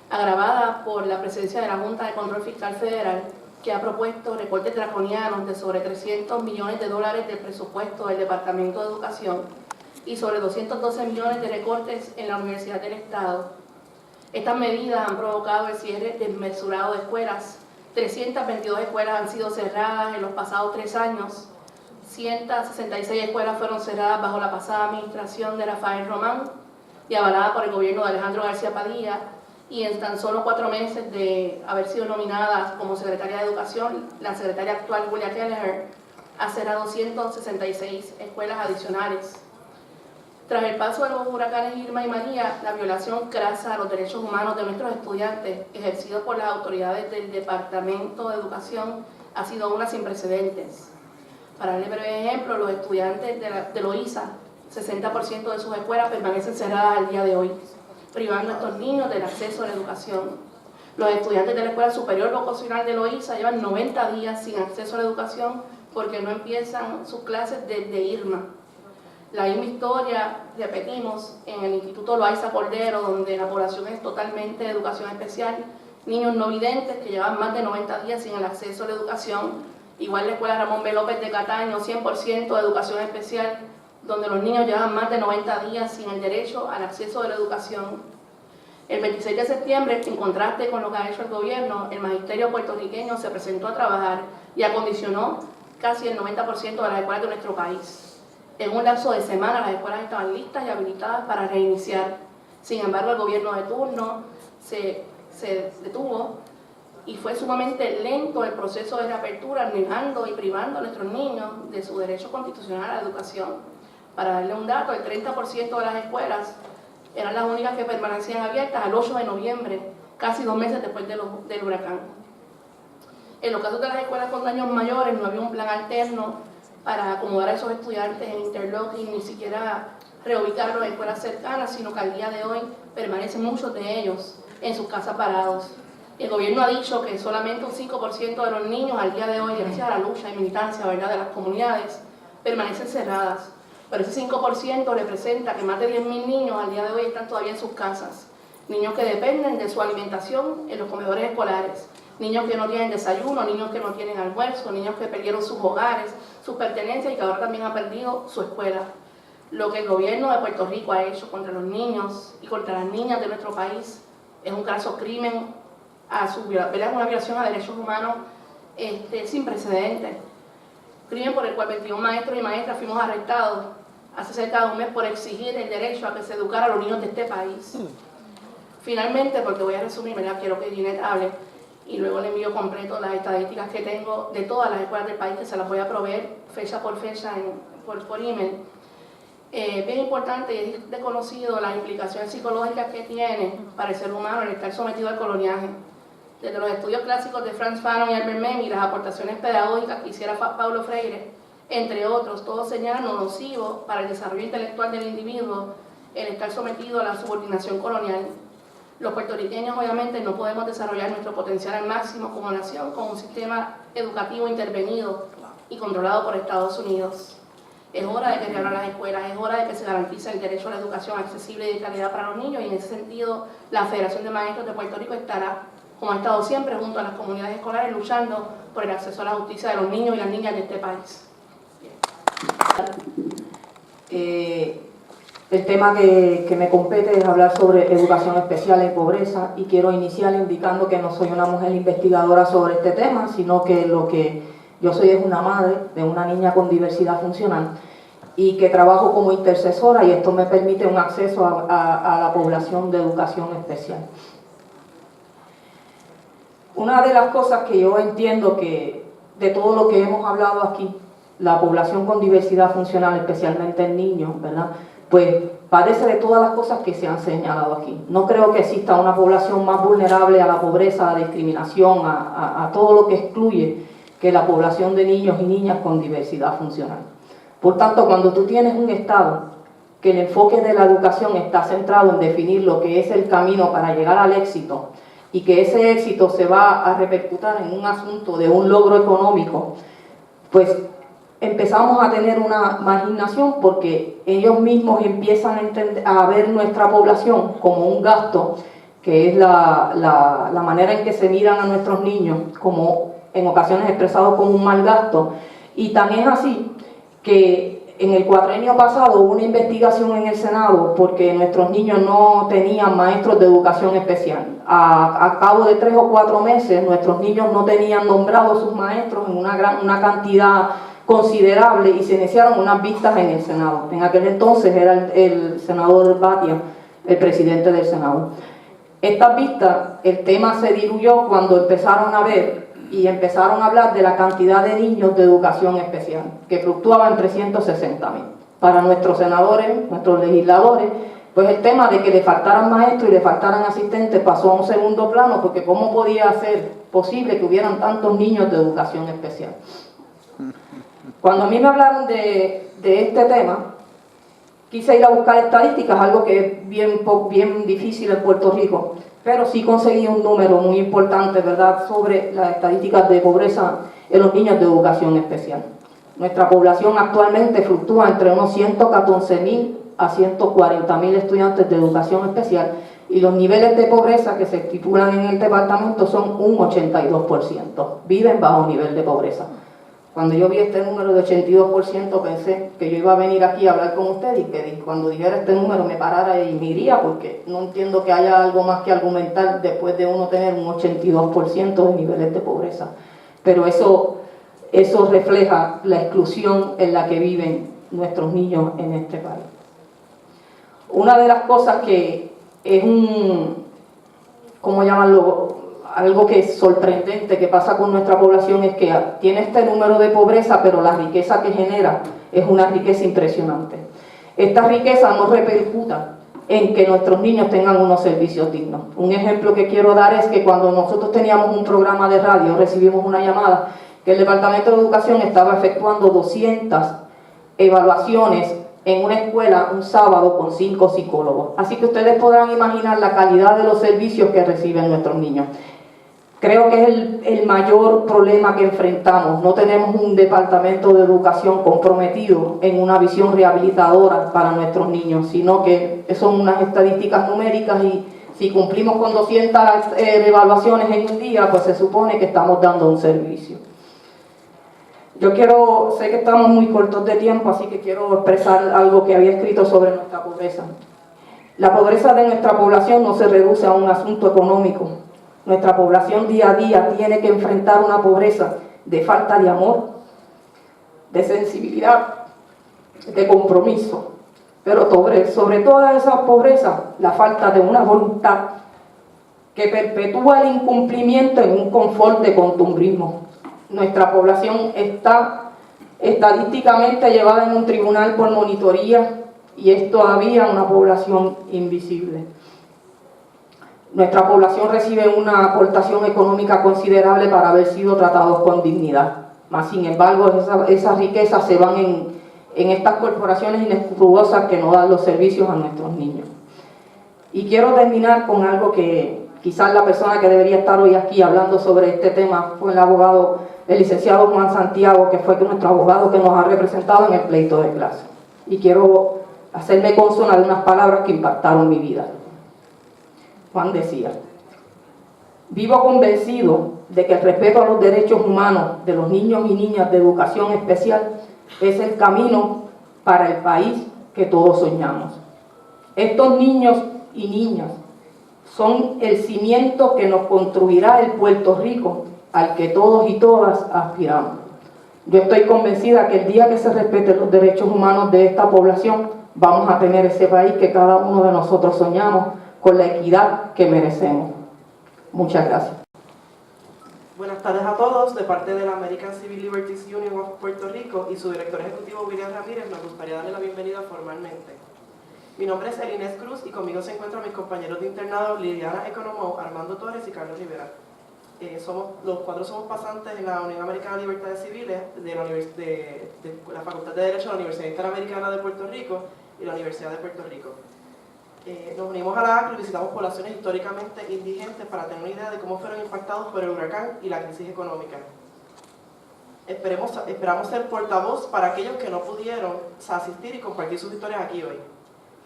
agravada por la presencia de la Junta de Control Fiscal Federal, que ha propuesto recortes draconianos de sobre $300 millones del presupuesto del Departamento de Educación y sobre 212 millones de recortes en la Universidad del Estado. Estas medidas han provocado el cierre desmesurado de escuelas. 322 escuelas han sido cerradas en los pasados 3 años. 166 escuelas fueron cerradas bajo la pasada administración de Rafael Román y avalada por el gobierno de Alejandro García Padilla, y en tan solo 4 meses de haber sido nominada como secretaria de Educación, la secretaria actual, Julia Kelleher, ha cerrado 166 escuelas adicionales. Tras el paso de los huracanes Irma y María, la violación crasa a los derechos humanos de nuestros estudiantes, ejercidos por las autoridades del Departamento de Educación, ha sido una sin precedentes. Para darle breve ejemplo, los estudiantes de Loíza, 60% de sus escuelas permanecen cerradas al día de hoy, privando a estos niños del acceso a la educación. Los estudiantes de la Escuela Superior Vocacional de Loíza llevan 90 días sin acceso a la educación porque no empiezan sus clases desde Irma. La misma historia, repetimos, en el Instituto Loaiza Cordero, donde la población es totalmente de educación especial, niños no videntes que llevan más de 90 días sin el acceso a la educación. Igual la Escuela Ramón B. López de Cataño, 100% de educación especial, donde los niños llevan más de 90 días sin el derecho al acceso a la educación. El 26 de septiembre, en contraste con lo que ha hecho el gobierno, el magisterio puertorriqueño se presentó a trabajar y acondicionó casi el 90% de las escuelas de nuestro país. En un lapso de semanas las escuelas estaban listas y habilitadas para reiniciar. Sin embargo, el gobierno de turno se detuvo y fue sumamente lento el proceso de reapertura, negando y privando a nuestros niños de su derecho constitucional a la educación. Para darle un dato, el 30% de las escuelas eran las únicas que permanecían abiertas al 8 de noviembre, casi 2 meses después del huracán. En los casos de las escuelas con daños mayores no había un plan alterno para acomodar a esos estudiantes en interlocking, ni siquiera reubicarlos en escuelas cercanas, sino que al día de hoy permanecen muchos de ellos en sus casas parados. El gobierno ha dicho que solamente un 5% de los niños al día de hoy, gracias a la lucha y militancia, ¿verdad?, de las comunidades, permanecen cerradas. Pero ese 5% representa que más de 10.000 niños al día de hoy están todavía en sus casas. Niños que dependen de su alimentación en los comedores escolares. Niños que no tienen desayuno, niños que no tienen almuerzo, niños que perdieron sus hogares, sus pertenencias y que ahora también han perdido su escuela. Lo que el gobierno de Puerto Rico ha hecho contra los niños y contra las niñas de nuestro país es un graso crimen, es una violación a derechos humanos sin precedentes. Crimen por el cual 21 maestros y maestras fuimos arrestados hace cerca de un mes por exigir el derecho a que se educara a los niños de este país. Finalmente, porque voy a resumir, ¿verdad?, quiero que Ginette hable y luego le envío completo las estadísticas que tengo de todas las escuelas del país, que se las voy a proveer fecha por fecha por email. Bien importante y es desconocido las implicaciones psicológicas que tiene para el ser humano el estar sometido al coloniaje. Desde los estudios clásicos de Frantz Fanon y Albert Memmi, las aportaciones pedagógicas que hiciera Paulo Freire, entre otros, todos señalan lo nocivo para el desarrollo intelectual del individuo el estar sometido a la subordinación colonial. Los puertorriqueños obviamente no podemos desarrollar nuestro potencial al máximo como nación con un sistema educativo intervenido y controlado por Estados Unidos. Es hora de que reabran las escuelas, es hora de que se garantice el derecho a la educación accesible y de calidad para los niños, y en ese sentido la Federación de Maestros de Puerto Rico estará, como ha estado siempre, junto a las comunidades escolares luchando por el acceso a la justicia de los niños y las niñas de este país. El tema que me compete es hablar sobre educación especial y pobreza, y quiero iniciar indicando que no soy una mujer investigadora sobre este tema, sino que lo que yo soy es una madre de una niña con diversidad funcional y que trabajo como intercesora, y esto me permite un acceso a la población de educación especial. Una de las cosas que yo entiendo que de todo lo que hemos hablado aquí, la población con diversidad funcional, especialmente en niños, ¿verdad?, pues padece de todas las cosas que se han señalado aquí. No creo que exista una población más vulnerable a la pobreza, a la discriminación, a todo lo que excluye que la población de niños y niñas con diversidad funcional. Por tanto, cuando tú tienes un Estado que el enfoque de la educación está centrado en definir lo que es el camino para llegar al éxito, y que ese éxito se va a repercutir en un asunto de un logro económico, pues empezamos a tener una marginación, porque ellos mismos empiezan a ver nuestra población como un gasto, que es la manera en que se miran a nuestros niños, como en ocasiones expresado como un mal gasto. Y tan es así que en el cuatrienio pasado hubo una investigación en el Senado porque nuestros niños no tenían maestros de educación especial. A cabo de 3 o 4 meses nuestros niños no tenían nombrados sus maestros en una cantidad considerable, y se iniciaron unas vistas en el Senado. En aquel entonces era el senador Batia el presidente del Senado. Estas vistas, el tema se diluyó cuando empezaron a ver y empezaron a hablar de la cantidad de niños de educación especial, que fluctuaba en 360.000. para nuestros senadores, nuestros legisladores, pues el tema de que le faltaran maestros y le faltaran asistentes pasó a un segundo plano, porque ¿cómo podía ser posible que hubieran tantos niños de educación especial? Cuando a mí me hablaron de este tema, quise ir a buscar estadísticas, algo que es bien difícil en Puerto Rico, pero sí conseguí un número muy importante, ¿verdad?, sobre las estadísticas de pobreza en los niños de educación especial. Nuestra población actualmente fluctúa entre unos 114.000 a 140.000 estudiantes de educación especial, y los niveles de pobreza que se estipulan en el departamento son un 82%. Viven bajo nivel de pobreza. Cuando yo vi este número de 82%, pensé que yo iba a venir aquí a hablar con usted y que cuando dijera este número me parara y me iría, porque no entiendo que haya algo más que argumentar después de uno tener un 82% de niveles de pobreza. Pero eso refleja la exclusión en la que viven nuestros niños en este país. Una de las cosas que es ¿cómo llamarlo?, algo que es sorprendente que pasa con nuestra población, es que tiene este número de pobreza, pero la riqueza que genera es una riqueza impresionante. Esta riqueza no repercuta en que nuestros niños tengan unos servicios dignos. Un ejemplo que quiero dar es que cuando nosotros teníamos un programa de radio, recibimos una llamada que el Departamento de Educación estaba efectuando 200 evaluaciones en una escuela un sábado con 5 psicólogos. Así que ustedes podrán imaginar la calidad de los servicios que reciben nuestros niños. Creo que es el mayor problema que enfrentamos. No tenemos un departamento de educación comprometido en una visión rehabilitadora para nuestros niños, sino que son unas estadísticas numéricas, y si cumplimos con 200 evaluaciones en un día, pues se supone que estamos dando un servicio. Sé que estamos muy cortos de tiempo, así que quiero expresar algo que había escrito sobre nuestra pobreza. La pobreza de nuestra población no se reduce a un asunto económico. Nuestra población día a día tiene que enfrentar una pobreza de falta de amor, de sensibilidad, de compromiso, pero sobre toda esa pobreza, la falta de una voluntad que perpetúa el incumplimiento en un confort de costumbrismo. Nuestra población está estadísticamente llevada en un tribunal por monitoría, y es todavía una población invisible. Nuestra población recibe una aportación económica considerable para haber sido tratados con dignidad. Mas, sin embargo, esas riquezas se van en estas corporaciones inescrupulosas que no dan los servicios a nuestros niños. Y quiero terminar con algo que quizás la persona que debería estar hoy aquí hablando sobre este tema fue el licenciado Juan Santiago, que fue nuestro abogado que nos ha representado en el pleito de clase. Y quiero hacerme consona de unas palabras que impactaron mi vida. Juan decía: vivo convencido de que el respeto a los derechos humanos de los niños y niñas de educación especial es el camino para el país que todos soñamos. Estos niños y niñas son el cimiento que nos construirá el Puerto Rico al que todos y todas aspiramos. Yo estoy convencida que el día que se respeten los derechos humanos de esta población, vamos a tener ese país que cada uno de nosotros soñamos, con la equidad que merecemos. Muchas gracias. Buenas tardes a todos. De parte de la American Civil Liberties Union of Puerto Rico y su director ejecutivo William Ramírez, nos gustaría darle la bienvenida formalmente. Mi nombre es Elines Cruz y conmigo se encuentran mis compañeros de internado Liliana Economou, Armando Torres y Carlos Rivera. Los cuatro somos pasantes en la Unión Americana de Libertades Civiles de la Facultad de Derecho de la Universidad Interamericana de Puerto Rico y la Universidad de Puerto Rico. Nos unimos a la ACLU y visitamos poblaciones históricamente indigentes para tener una idea de cómo fueron impactados por el huracán y la crisis económica. Esperamos ser portavoz para aquellos que no pudieron asistir y compartir sus historias aquí hoy.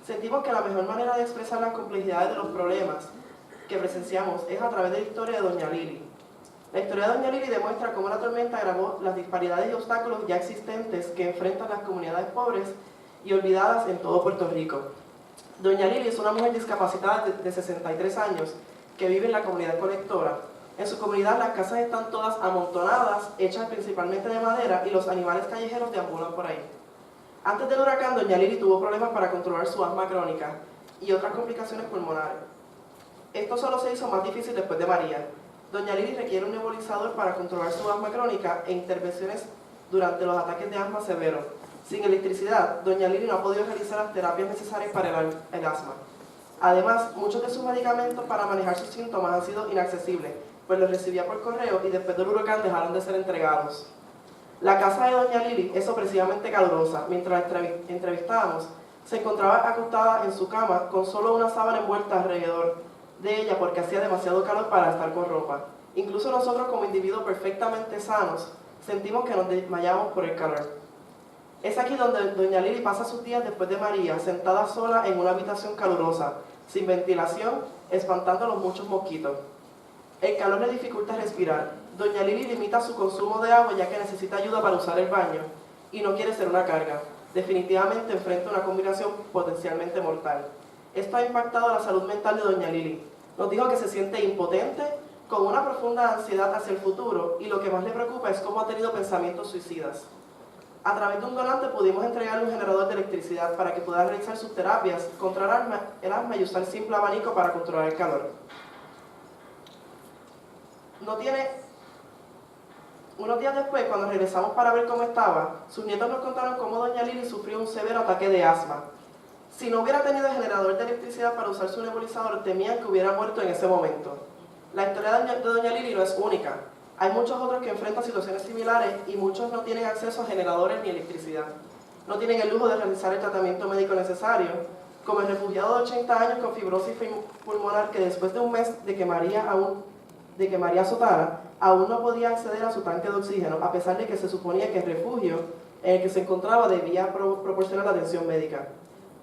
Sentimos que la mejor manera de expresar las complejidades de los problemas que presenciamos es a través de la historia de Doña Lili. La historia de Doña Lili demuestra cómo la tormenta agravó las disparidades y obstáculos ya existentes que enfrentan las comunidades pobres y olvidadas en todo Puerto Rico. Doña Lili es una mujer discapacitada de 63 años que vive en la comunidad colectora. En su comunidad las casas están todas amontonadas, hechas principalmente de madera, y los animales callejeros deambulan por ahí. Antes del huracán, Doña Lili tuvo problemas para controlar su asma crónica y otras complicaciones pulmonares. Esto solo se hizo más difícil después de María. Doña Lili requiere un nebulizador para controlar su asma crónica e intervenciones durante los ataques de asma severos. Sin electricidad, doña Lili no ha podido realizar las terapias necesarias para el asma. Además, muchos de sus medicamentos para manejar sus síntomas han sido inaccesibles, pues los recibía por correo y después del huracán dejaron de ser entregados. La casa de doña Lili es opresivamente calurosa. Mientras la entrevistábamos, se encontraba acostada en su cama con solo una sábana envuelta alrededor de ella porque hacía demasiado calor para estar con ropa. Incluso nosotros, como individuos perfectamente sanos, sentimos que nos desmayamos por el calor. Es aquí donde doña Lili pasa sus días después de María, sentada sola en una habitación calurosa, sin ventilación, espantando a los muchos mosquitos. El calor le dificulta respirar. Doña Lili limita su consumo de agua ya que necesita ayuda para usar el baño y no quiere ser una carga. Definitivamente enfrenta una combinación potencialmente mortal. Esto ha impactado la salud mental de doña Lili. Nos dijo que se siente impotente, con una profunda ansiedad hacia el futuro, y lo que más le preocupa es cómo ha tenido pensamientos suicidas. A través de un donante pudimos entregarle un generador de electricidad para que pueda realizar sus terapias contra el asma y usar simple abanico para controlar el calor. Unos días después, cuando regresamos para ver cómo estaba, sus nietos nos contaron cómo doña Lili sufrió un severo ataque de asma. Si no hubiera tenido el generador de electricidad para usar su nebulizador, temían que hubiera muerto en ese momento. La historia de doña Lili no es única. Hay muchos otros que enfrentan situaciones similares y muchos no tienen acceso a generadores ni electricidad. No tienen el lujo de realizar el tratamiento médico necesario, como el refugiado de 80 años con fibrosis pulmonar que después de un mes de que María azotara, aún no podía acceder a su tanque de oxígeno, a pesar de que se suponía que el refugio en el que se encontraba debía proporcionar la atención médica.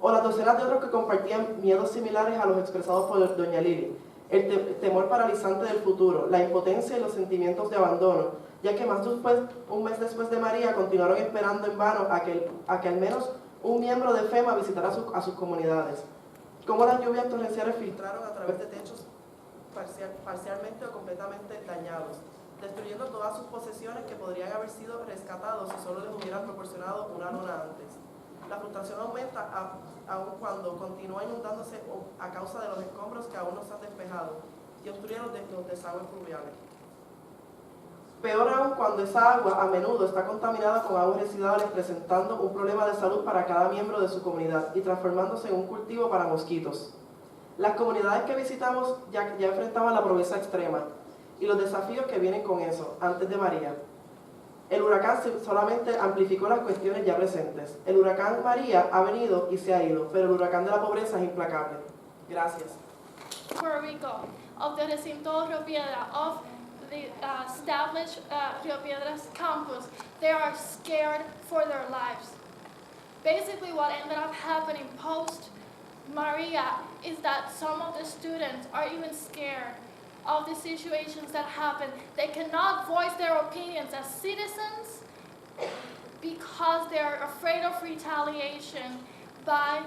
O las docenas de otros que compartían miedos similares a los expresados por doña Lili. El temor paralizante del futuro, la impotencia y los sentimientos de abandono, ya que un mes después de María continuaron esperando en vano a que al menos un miembro de FEMA visitara a sus comunidades. Cómo las lluvias torrenciales filtraron a través de techos parcialmente o completamente dañados, destruyendo todas sus posesiones que podrían haber sido rescatados si solo les hubieran proporcionado una lona antes. La frustración aumenta aún cuando continúa inundándose a causa de los escombros que aún no se han despejado y obstruyen los desagües pluviales. Peor aún cuando esa agua a menudo está contaminada con aguas residuales, presentando un problema de salud para cada miembro de su comunidad y transformándose en un cultivo para mosquitos. Las comunidades que visitamos ya enfrentaban la pobreza extrema y los desafíos que vienen con eso, antes de María. El huracán solamente amplificó las cuestiones ya presentes. El huracán María ha venido y se ha ido, pero el huracán de la pobreza es implacable. Gracias. Puerto Rico, of the recinto Rio Piedra, of the established Rio Piedras campus, they are scared for their lives. Basically, what ended up happening post Maria is that some of the students are even scared of the situations that happen. They cannot voice their opinions as citizens because they're afraid of retaliation by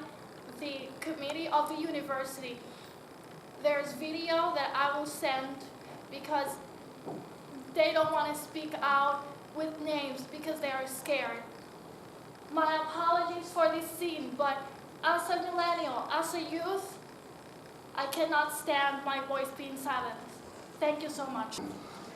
the committee of the university. There's video that I will send because they don't want to speak out with names because they are scared. My apologies for this scene, but as a millennial, as a youth, I cannot stand my voice being silenced. Thank you so much.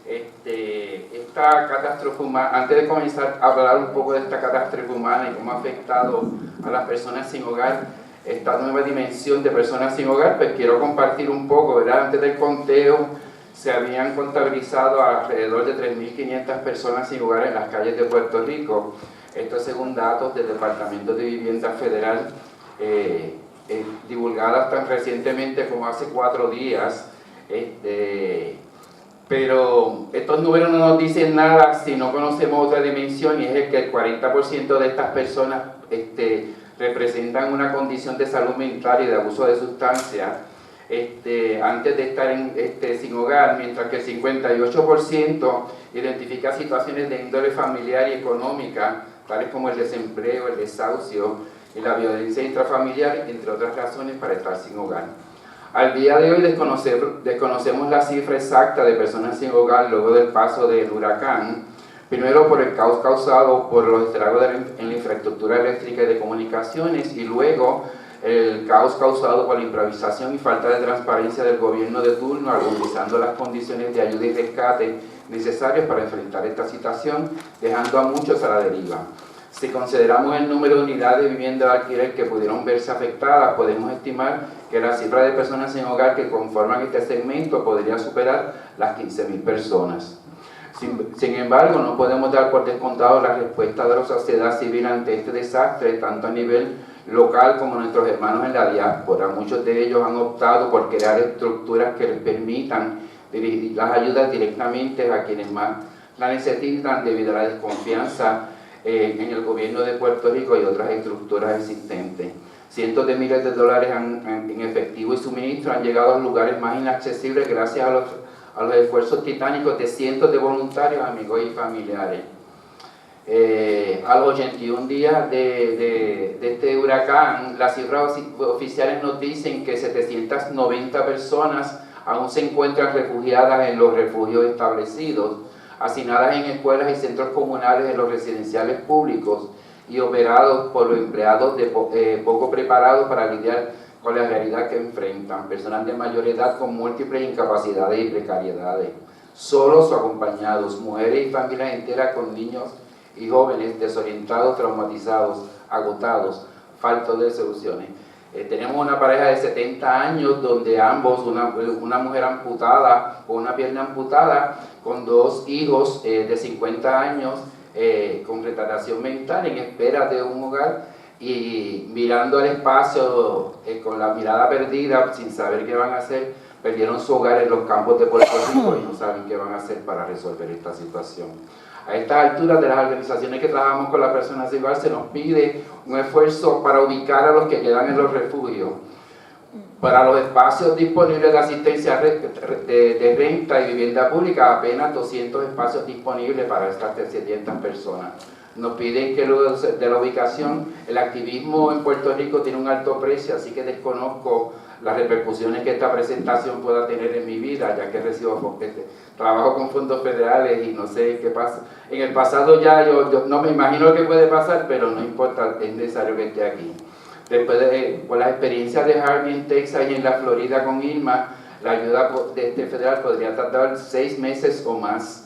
Esta catástrofe humana, antes de comenzar a hablar un poco de esta catástrofe humana y cómo ha afectado a las personas sin hogar, esta nueva dimensión de personas sin hogar, pues quiero compartir un poco, ¿verdad? Antes del conteo se habían contabilizado alrededor de 3.500 personas sin hogar en las calles de Puerto Rico. Esto según datos del Departamento de Vivienda Federal, divulgadas tan recientemente como hace 4 días. Pero estos números no nos dicen nada si no conocemos otra dimensión, y es que el 40% de estas personas representan una condición de salud mental y de abuso de sustancias antes de estar sin hogar, mientras que el 58% identifica situaciones de índole familiar y económica, tales como el desempleo, el desahucio y la violencia intrafamiliar, entre otras razones para estar sin hogar. Al día de hoy desconocemos la cifra exacta de personas sin hogar luego del paso del huracán, primero por el caos causado por los estragos en la infraestructura eléctrica y de comunicaciones, y luego el caos causado por la improvisación y falta de transparencia del gobierno de turno, agudizando las condiciones de ayuda y rescate necesarias para enfrentar esta situación, dejando a muchos a la deriva. Si consideramos el número de unidades de vivienda de alquiler que pudieron verse afectadas, podemos estimar que la cifra de personas sin hogar que conforman este segmento podría superar las 15.000 personas. Sin embargo, no podemos dar por descontado la respuesta de la sociedad civil ante este desastre, tanto a nivel local como nuestros hermanos en la diáspora. Muchos de ellos han optado por crear estructuras que les permitan dirigir las ayudas directamente a quienes más la necesitan debido a la desconfianza en el gobierno de Puerto Rico y otras estructuras existentes. Cientos de miles de dólares en efectivo y suministro han llegado a los lugares más inaccesibles gracias a los esfuerzos titánicos de cientos de voluntarios, amigos y familiares. A los 81 días de este huracán, las cifras oficiales nos dicen que 790 personas aún se encuentran refugiadas en los refugios establecidos, hacinadas en escuelas y centros comunales en los residenciales públicos y operados por los empleados poco preparados para lidiar con la realidad que enfrentan, personas de mayor edad con múltiples incapacidades y precariedades, solos o acompañados, mujeres y familias enteras con niños y jóvenes desorientados, traumatizados, agotados, faltos de soluciones. Tenemos una pareja de 70 años donde ambos, una mujer amputada con una pierna amputada, con 2 hijos de 50 años con retardación mental en espera de un hogar y mirando el espacio con la mirada perdida, sin saber qué van a hacer, perdieron su hogar en los campos de Puerto Rico y no saben qué van a hacer para resolver esta situación. A estas alturas de las organizaciones que trabajamos con las personas sin hogar se nos pide un esfuerzo para ubicar a los que quedan en los refugios. Para los espacios disponibles de asistencia de renta y vivienda pública, apenas 200 espacios disponibles para estas 700 personas. Nos piden que luego de la ubicación, el activismo en Puerto Rico tiene un alto precio, así que desconozco las repercusiones que esta presentación pueda tener en mi vida, ya que recibo trabajo con fondos federales y no sé qué pasa. En el pasado ya yo no me imagino qué puede pasar, pero no importa, es necesario que esté aquí. Después por las experiencias de Harvey en Texas y en la Florida con Irma, la ayuda federal podría tardar 6 meses o más.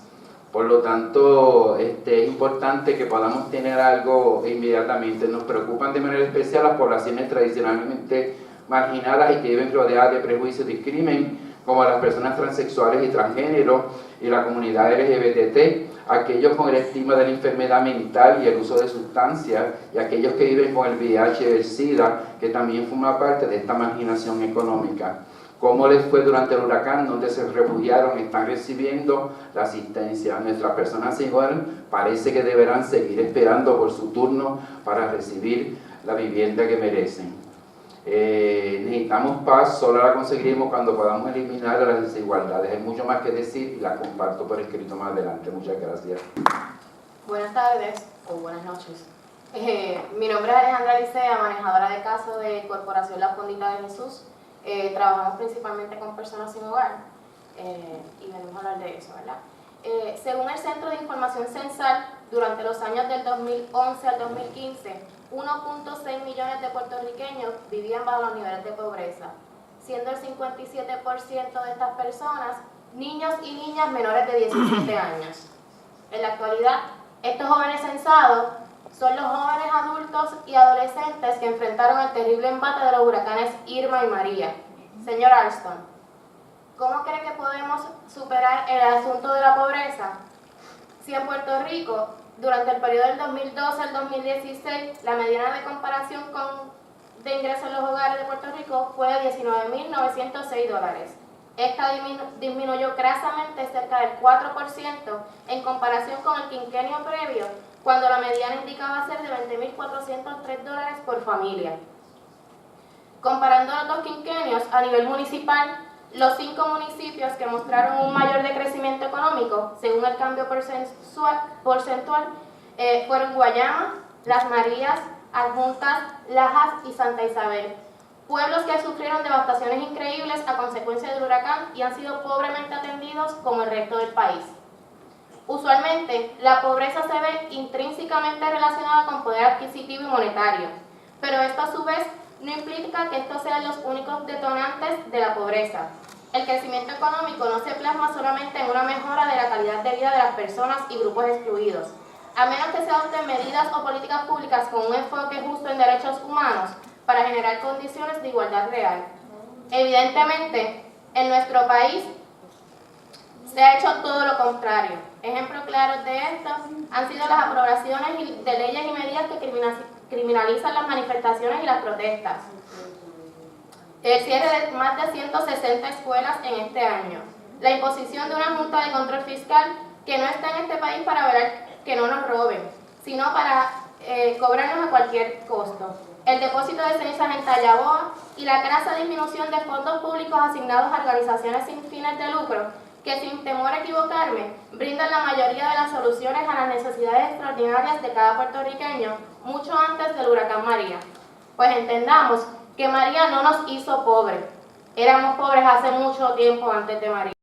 Por lo tanto, es importante que podamos tener algo inmediatamente. Nos preocupan de manera especial las poblaciones tradicionalmente marginadas y que viven rodeadas de prejuicios y discrimen, como las personas transexuales y transgénero y la comunidad LGBT, aquellos con el estigma de la enfermedad mental y el uso de sustancias, y aquellos que viven con el VIH y el SIDA, que también forma parte de esta marginación económica. ¿Cómo les fue durante el huracán? Donde se refugiaron, están recibiendo la asistencia. Nuestras personas sin hogar parece que deberán seguir esperando por su turno para recibir la vivienda que merecen. Necesitamos paz, solo la conseguiremos cuando podamos eliminar las desigualdades. Hay mucho más que decir y la comparto por escrito más adelante. Muchas gracias. Buenas tardes o buenas noches. Mi nombre es Alejandra Licea, manejadora de caso de Corporación La Fondita de Jesús. Trabajamos principalmente con personas sin hogar y venimos a hablar de eso, ¿verdad? Según el Centro de Información Censal, durante los años del 2011 al 2015, 1.6 millones de puertorriqueños vivían bajo los niveles de pobreza, siendo el 57% de estas personas niños y niñas menores de 17 años. En la actualidad, estos jóvenes censados son los jóvenes adultos y adolescentes que enfrentaron el terrible embate de los huracanes Irma y María. Señor Alston, ¿cómo cree que podemos superar el asunto de la pobreza? Si en Puerto Rico, durante el periodo del 2012 al 2016, la mediana de comparación de ingresos en los hogares de Puerto Rico fue de $19,906. Esta disminuyó crasamente cerca del 4% en comparación con el quinquenio previo, cuando la mediana indicaba ser de $20,403 por familia. Comparando los dos quinquenios a nivel municipal, los 5 municipios que mostraron un mayor decrecimiento económico, según el cambio porcentual, fueron Guayama, Las Marías, Adjuntas, Lajas y Santa Isabel. Pueblos que sufrieron devastaciones increíbles a consecuencia del huracán y han sido pobremente atendidos como el resto del país. Usualmente, la pobreza se ve intrínsecamente relacionada con poder adquisitivo y monetario, pero esto a su vez no implica que estos sean los únicos detonantes de la pobreza. El crecimiento económico no se plasma solamente en una mejora de la calidad de vida de las personas y grupos excluidos. a menos que se adopten medidas o políticas públicas con un enfoque justo en derechos humanos para generar condiciones de igualdad real. Evidentemente, en nuestro país se ha hecho todo lo contrario. Ejemplos claros de esto han sido las aprobaciones de leyes y medidas que criminalizan las manifestaciones y las protestas. El cierre de más de 160 escuelas en este año. La imposición de una junta de control fiscal que no está en este país para ver que no nos roben, sino para cobrarnos a cualquier costo. El depósito de cenizas en Tallaboa y la crasa disminución de fondos públicos asignados a organizaciones sin fines de lucro que, sin temor a equivocarme, brindan la mayoría de las soluciones a las necesidades extraordinarias de cada puertorriqueño mucho antes del huracán María. Pues entendamos que María no nos hizo pobres. Éramos pobres hace mucho tiempo antes de María.